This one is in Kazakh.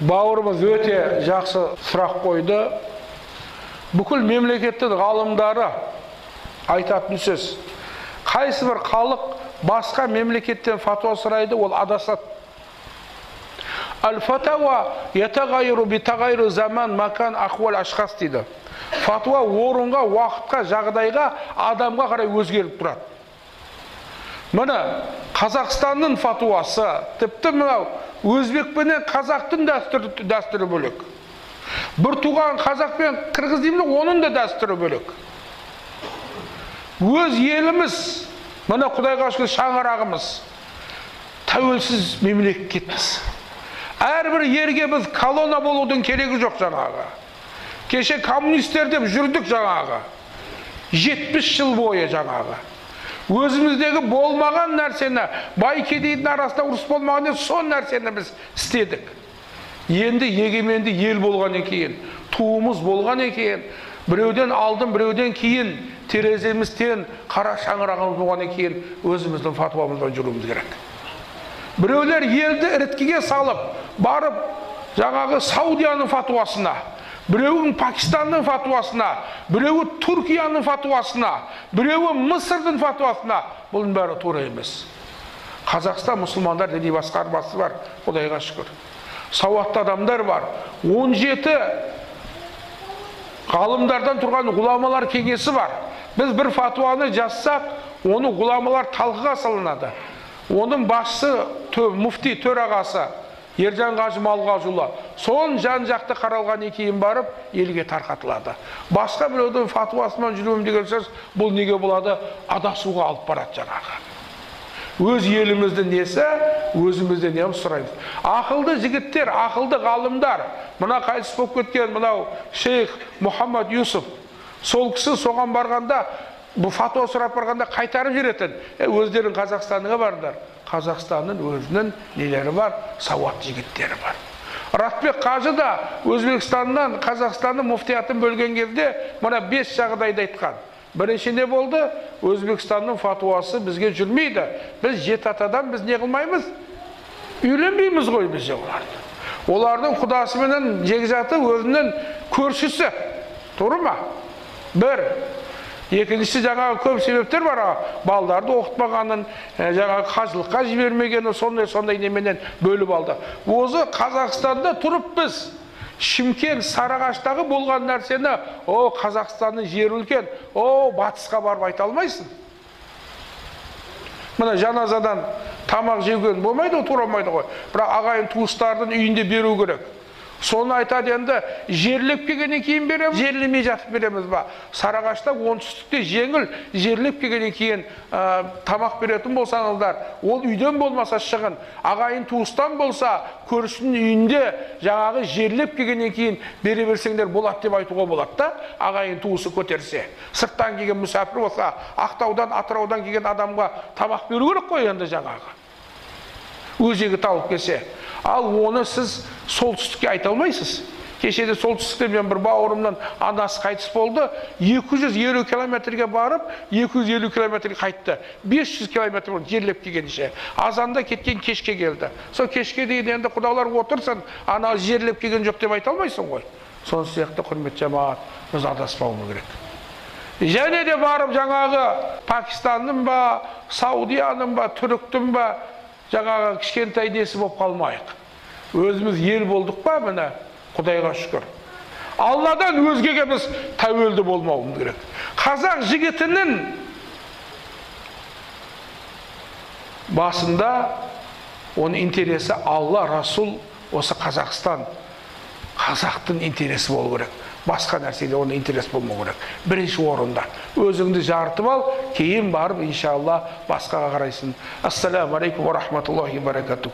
Бауырымыз өте жақсы сұрақ қойды. Бүкіл мемлекеттің ғалымдары айтатын сөз. Қайсы бір халық басқа мемлекеттен фатуа сұрайды, ол адасады. Аль-фатауа ятағайру битағайру заман макан ахуал ашхас дейді. Фатуа орынға, уақытқа, жағдайға, адамға қарай өзгеріп тұрады. Міне Қазақстанның фатуасы, тіпті мынау өзбек пенен қазақтың дәстүрі бөлек. Бір туған қазақ пен қырғыз деймін, оның да дәстүрі бөлек. Өз еліміз, міне Құдайға шүкір шаңырағымыз, тәуелсіз мемлекетпіз. Әрбір ерге біз колона болудың керегі жоқ жаңағы. Кеше коммунистер деп жүрдік жаңағы. 70 жыл бойы жаңағы. Өзіміздегі болмаған нәрсені, бай кедейдің арасында ұрыс болмағаннан сон нәрсені біз істедік. Енді егеменді ел болған екен, туымыз болған екен, біреуден алдын, біреуден кейін тереземізден қара шаңырағымыз болған екен, өзіміздің фатуамыздан жүруіміз керек. Біреулер елді іріткіге салып, барып жаңағы Саудияның фатуасына, біреуін Пакистанның фатуасына, біреуі Түркияның фатуасына, біреуі Мысырдың фатуасына. Бұның бәрі тура емес. Қазақстан мұсылмандар діни басқармасы бар, Құдайға шүкір. Сауатты адамдар бар. 17 ғалымдардан тұрған ғұламалар кеңесі бар. Біз бір фатуаны жазсақ, оны ғұламалар талқыға салынады. Оның басшысы муфти төрағасы Ержан Қажы Малғажыұлы. Соның жан-жақты қаралған кейін барып, елге тарқатылады. Басқа біреудің фатуасынан жүруім деген сөз, бұл неге болады? Адасуға алып барады жаңағы. Өз еліміздің несі, өзімізден не сұраймыз. Ақылды жігіттер, ақылды ғалымдар, мына қайтыс болып кеткен мынау шейх Мұхаммад Юсуф, сол кісі соған барғанда, бұл фатуа сұрап барғанда қайтарып жүретін. Өздерің Қазақстанға бардар. Қазақстанның өзінің нелері бар, сауатты жігіттері бар. Ратбек Қажы да Өзбекстаннан Қазақстанның муфтиятын бөлген кезде мына 5 жағдайды айтқан. Бірінші не болды? Өзбекстанның фатуасы бізге жүрмейді. Біз 7 атадан біз не қылмаймыз? Үйленбейміз ғой біз оларды. Олардың құдасы менен жекжаты өзінің көршісі. Тұры ма? Бір. Екіншісі жаңағы көп себептер бар. Балдарды оқытпағанын, жаңағы қажылыққа жібермегені, сондай неменен бөліп алды. Өзі Қазақстанда тұрып біз Шымкент, Сарыағаштағы болған нәрсені, о, Қазақстанның жері үлкен, о, батысқа барып айта алмайсың. Мына жаназадан тамақ жеуген болмайды, тура болмайды ғой. Бірақ ағайын туыстардың үйінде беру керек. Соны айтады енді, жерлеп келгеннен кейін береміз, жерлемей жатып береміз ба? Сарыағашта оңтүстікте жеңіл, жерлеп келгеннен кейін тамақ беретін болсаңыздар, ол үйден болмаса шығын, ағайын туыстан болса, көршінің үйінде жаңағы жерлеп келгеннен кейін бере берсеңдер болады деп айтуға болады да, ағайын туысы көтерсе. Сырттан келген мүсәпір болса, Ақтаудан, Атыраудан келген адамға тамақ беру керек қой енді жаңағы. Өзегі тауып келсе. Ал оны сіз солтүстікке айта алмайсыз. Кешеде солтүстікте мен бір бауырымнан анасы қайтыс болды. 250 километрге барып, 250 километрге қайтты. 500 километр жерлеп келгенше. Азанда кеткен кешке келді. Сол кешке дейін енді құдалар отырсын, ана жерлеп келген жоқ деп айта алмайсың ғой. Сол сияқты құрмет жамаат, біз адаспауымыз керек. Және де барып жаңағы Пакистанның ба, Саудияның ба, Түріктің ба, жаңағы кішкентай несі болып қалмайық. Өзіміз ел болдық па, міне, Құдайға шүкір. Алладан өзгеге біз тәуелді болмауымыз керек. Қазақ жігітінің басында оның интересі Алла, Расул, осы Қазақстан, қазақтың интересі болу керек. Басқа нәрседе оның интерес болмау керек. Бірінші орында. Өзіңді жартып ал, кейін барып, иншалла, басқаға қарайсың. Ассаламу алейкум ва рахматуллахи ва баракатух.